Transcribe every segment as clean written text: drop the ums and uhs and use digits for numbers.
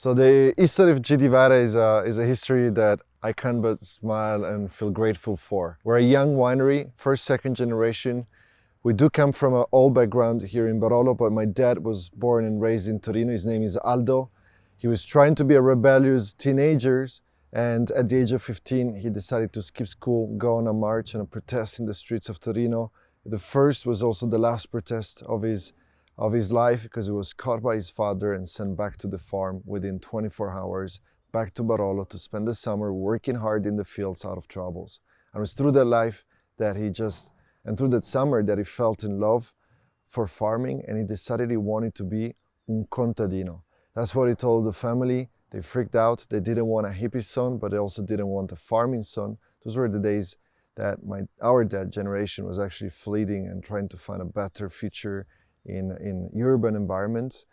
So the history of GD Vajra is a history that I can but smile and feel grateful for. We're a young winery, first, second generation. We do come from an old background here in Barolo, but my dad was born and raised in Torino. His name is Aldo. He was trying to be a rebellious teenager, and at the age of 15, he decided to skip school, go on a march and a protest in the streets of Torino. The first was also the last protest of his life, because he was caught by his father and sent back to the farm within 24 hours, back to Barolo to spend the summer working hard in the fields out of troubles. And it was through that life that and through that summer that he felt in love for farming, and he decided he wanted to be un contadino. That's what he told the family. They freaked out. They didn't want a hippie son, but they also didn't want a farming son. Those were the days that our dad generation was actually fleeing and trying to find a better future in urban environments.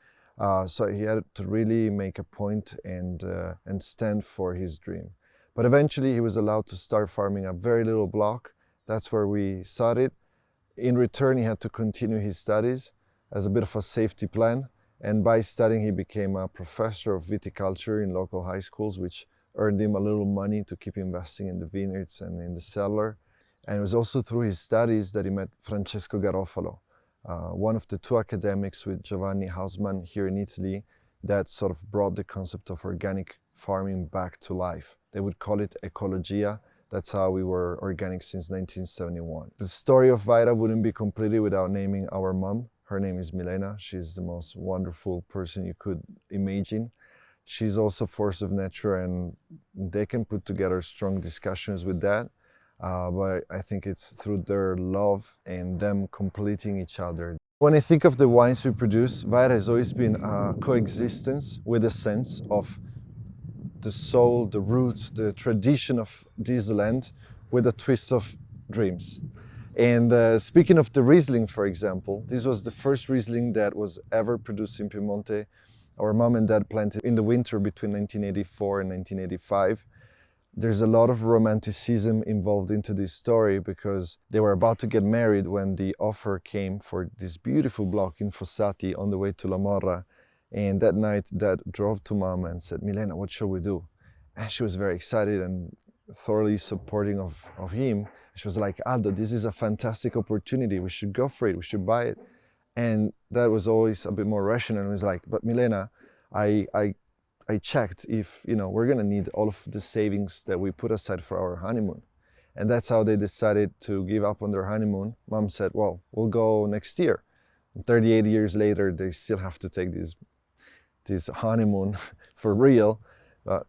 So he had to really make a point and stand for his dream. But eventually he was allowed to start farming a very little block. That's where we started. In return, he had to continue his studies as a bit of a safety plan. And by studying, he became a professor of viticulture in local high schools, which earned him a little money to keep investing in the vineyards and in the cellar. And it was also through his studies that he met Francesco Garofalo, one of the two academics with Giovanni Hausmann here in Italy that sort of brought the concept of organic farming back to life. They would call it ecologia. That's how we were organic since 1971. The story of Vajra wouldn't be completed without naming our mom. Her name is Milena. She's the most wonderful person you could imagine. She's also force of nature, and they can put together strong discussions with that. But I think it's through their love and them completing each other. When I think of the wines we produce, Vajra has always been a coexistence with a sense of the soul, the roots, the tradition of this land with a twist of dreams. And speaking of the Riesling, for example, this was the first Riesling that was ever produced in Piedmont. Our mom and dad planted in the winter between 1984 and 1985. There's a lot of romanticism involved into this story because they were about to get married when the offer came for this beautiful block in Fossati on the way to La Morra. And that night, Dad drove to Mom and said, "Milena, what shall we do?" And she was very excited and thoroughly supporting of him. She was like, "Aldo, this is a fantastic opportunity. We should go for it. We should buy it." And Dad was always a bit more rational and was like, "But Milena, I checked if, we're gonna need all of the savings that we put aside for our honeymoon." And that's how they decided to give up on their honeymoon. Mom said, "Well, we'll go next year." And 38 years later, they still have to take this honeymoon for real.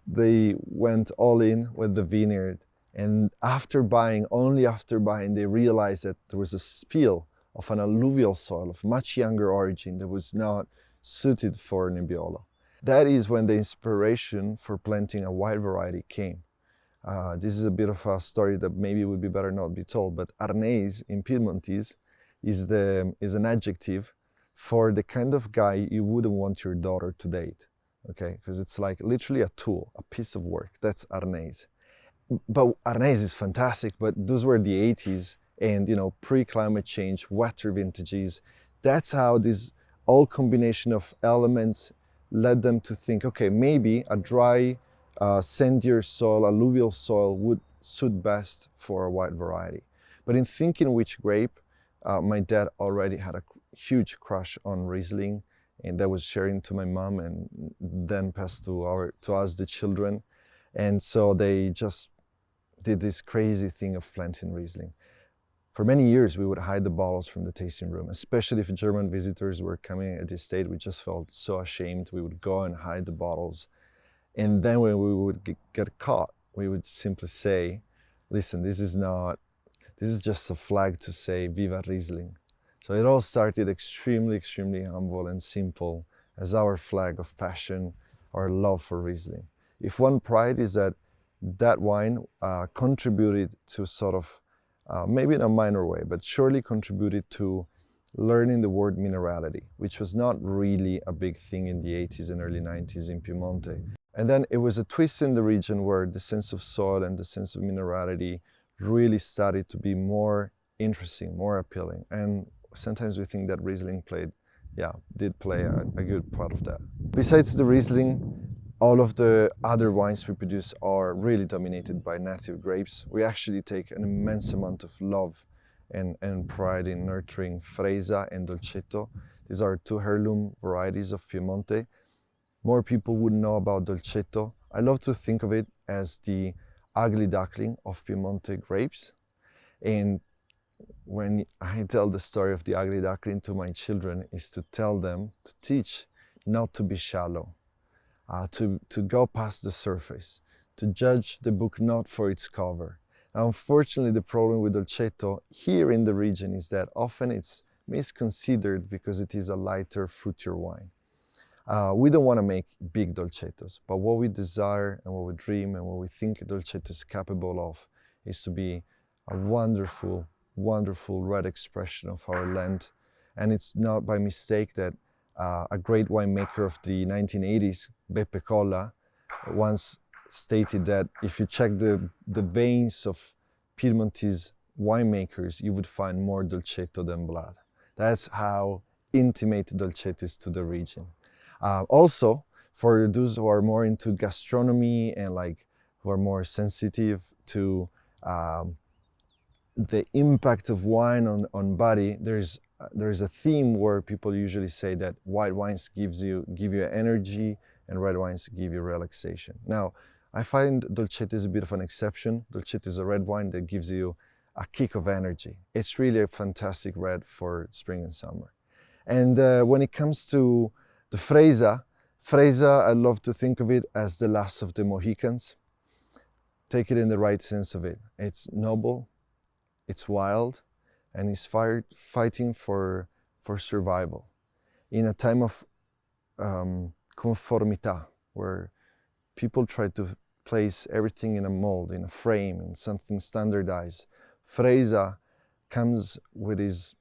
They went all in with the vineyard. And only after buying, they realized that there was a spill of an alluvial soil of much younger origin that was not suited for Nebbiolo. That is when the inspiration for planting a white variety came. This is a bit of a story that maybe would be better not be told, but Arnese in Piedmontese is an adjective for the kind of guy you wouldn't want your daughter to date, okay? Because it's like literally a tool, a piece of work. That's Arnese. But Arnese is fantastic, but those were the 80s and, pre-climate change, wetter vintages. That's how this all combination of elements led them to think, okay, maybe a dry, sandier soil, alluvial soil would suit best for a white variety. But in thinking which grape, my dad already had a huge crush on Riesling, and that was sharing to my mom and then passed to us, the children. And so they just did this crazy thing of planting Riesling. For many years, we would hide the bottles from the tasting room, especially if German visitors were coming at this stage. We just felt so ashamed. We would go and hide the bottles. And then when we would get caught, we would simply say, "Listen, this is just a flag to say Viva Riesling." So it all started extremely, extremely humble and simple as our flag of passion, our love for Riesling. If one pride is that wine contributed to sort of, maybe in a minor way, but surely contributed to learning the word minerality, which was not really a big thing in the 80s and early 90s in Piemonte. And then it was a twist in the region where the sense of soil and the sense of minerality really started to be more interesting, more appealing. And sometimes we think that Riesling did play a good part of that. Besides the Riesling, All of the other wines we produce are really dominated by native grapes. We actually take an immense amount of love and pride in nurturing Freisa and Dolcetto. These are two heirloom varieties of Piemonte. More people would know about Dolcetto. I love to think of it as the ugly duckling of Piemonte grapes. And when I tell the story of the ugly duckling to my children, is to tell them, to teach, not to be shallow, to go past the surface, to judge the book not for its cover. Now, unfortunately, the problem with Dolcetto here in the region is that often it's misconsidered because it is a lighter, fruitier wine. We don't want to make big Dolcettos, but what we desire and what we dream and what we think Dolcetto is capable of is to be a wonderful, wonderful red expression of our land. And it's not by mistake that a great winemaker of the 1980s, Beppe Colla, once stated that if you check the veins of Piedmontese winemakers, you would find more Dolcetto than blood. That's how intimate Dolcetto is to the region. Also, for those who are more into gastronomy and who are more sensitive to the impact of wine on body, there's a theme where people usually say that white wines give you energy and red wines give you relaxation. Now, I find Dolcetto is a bit of an exception. Dolcetto is a red wine that gives you a kick of energy. It's really a fantastic red for spring and summer. And when it comes to the Freisa, I love to think of it as the last of the Mohicans. Take it in the right sense of it. It's noble, it's wild, and it's fighting for survival. In a time of conformità, where people try to place everything in a mold, in a frame, in something standardized, Freisa comes with his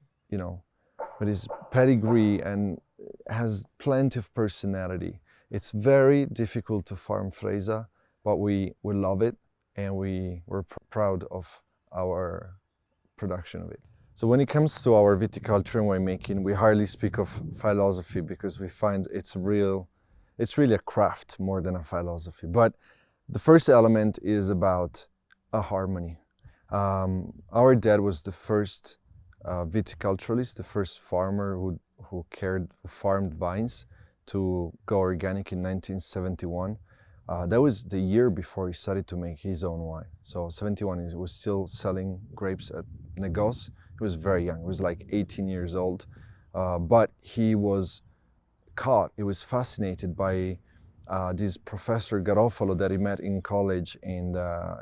pedigree and has plenty of personality. It's very difficult to farm Freisa, but we love it and we're proud of our production of it. So when it comes to our viticulture and winemaking, we hardly speak of philosophy because we find it's really a craft more than a philosophy. But the first element is about a harmony. Our dad was the first viticulturalist, the first farmer who farmed vines to go organic in 1971. That was the year before he started to make his own wine. So 71, he was still selling grapes at Negos. He was very young, he was like 18 years old. But he was fascinated by this professor Garofalo that he met in college, and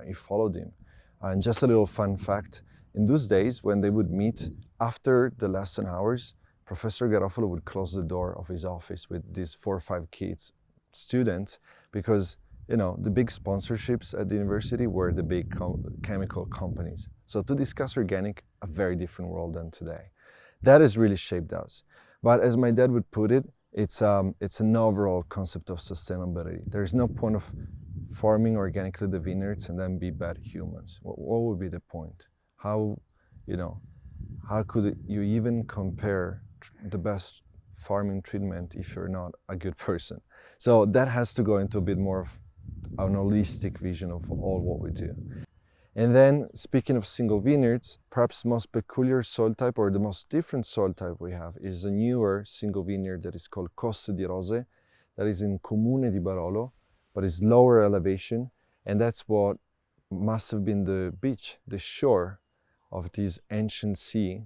he followed him. And just a little fun fact, in those days when they would meet after the lesson hours, Professor Garofalo would close the door of his office with these 4 or 5 students, because the big sponsorships at the university were the big chemical companies. So to discuss organic, a very different world than today. That has really shaped us. But as my dad would put it, it's an overall concept of sustainability. There's no point of farming organically the vineyards and then be bad humans. What would be the point? How could you even compare the best farming treatment if you're not a good person? So that has to go into a bit more of an holistic vision of all what we do. And then, speaking of single vineyards, perhaps the most peculiar soil type or the most different soil type we have is a newer single vineyard that is called Coste di Rose, that is in Comune di Barolo, but is lower elevation, and that's what must have been the beach, the shore of this ancient sea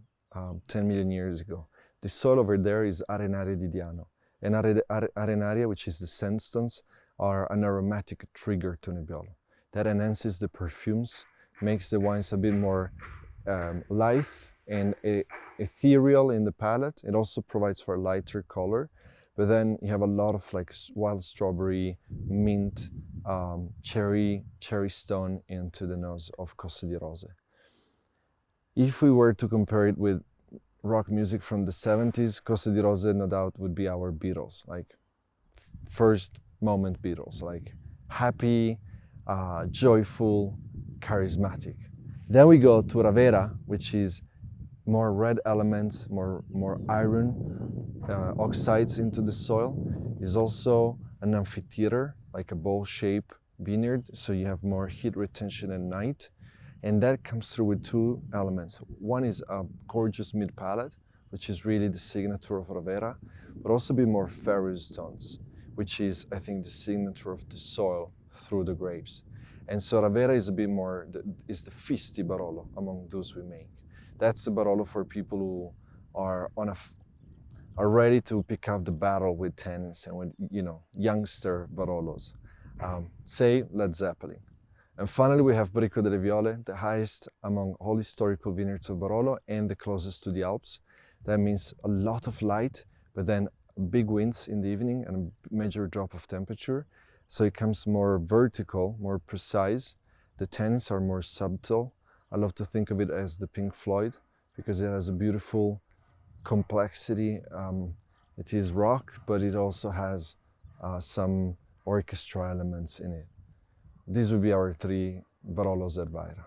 10 million years ago. The soil over there is Arenaria di Diano, and Arenaria, which is the sandstones, are an aromatic trigger to Nebbiolo. That enhances the perfumes, makes the wines a bit more light and ethereal in the palate. It also provides for a lighter color, but then you have a lot of wild strawberry, mint, cherry stone into the nose of Coste di Rose. If we were to compare it with rock music from the 70s, Coste di Rose no doubt would be our Beatles, first moment Beatles, happy, joyful, charismatic. Then we go to Ravera, which is more red elements, more iron oxides into the soil. Is also an amphitheater like a bowl-shaped vineyard, so you have more heat retention at night. And that comes through with two elements. One is a gorgeous mid-palate, which is really the signature of Ravera, but also a bit more ferrous tones, which is, I think, the signature of the soil through the grapes. And so Ravera is a bit more, is the fisty Barolo among those we make. That's the Barolo for people who are are ready to pick up the battle with tannins and with, youngster Barolos. Say Led Zeppelin. And finally, we have Bricco delle Viole, the highest among all historical vineyards of Barolo and the closest to the Alps. That means a lot of light, but then big winds in the evening and a major drop of temperature. So it comes more vertical, more precise. The tannins are more subtle. I love to think of it as the Pink Floyd because it has a beautiful complexity. It is rock, but it also has some orchestra elements in it. These would be our three Barolos at Vajra.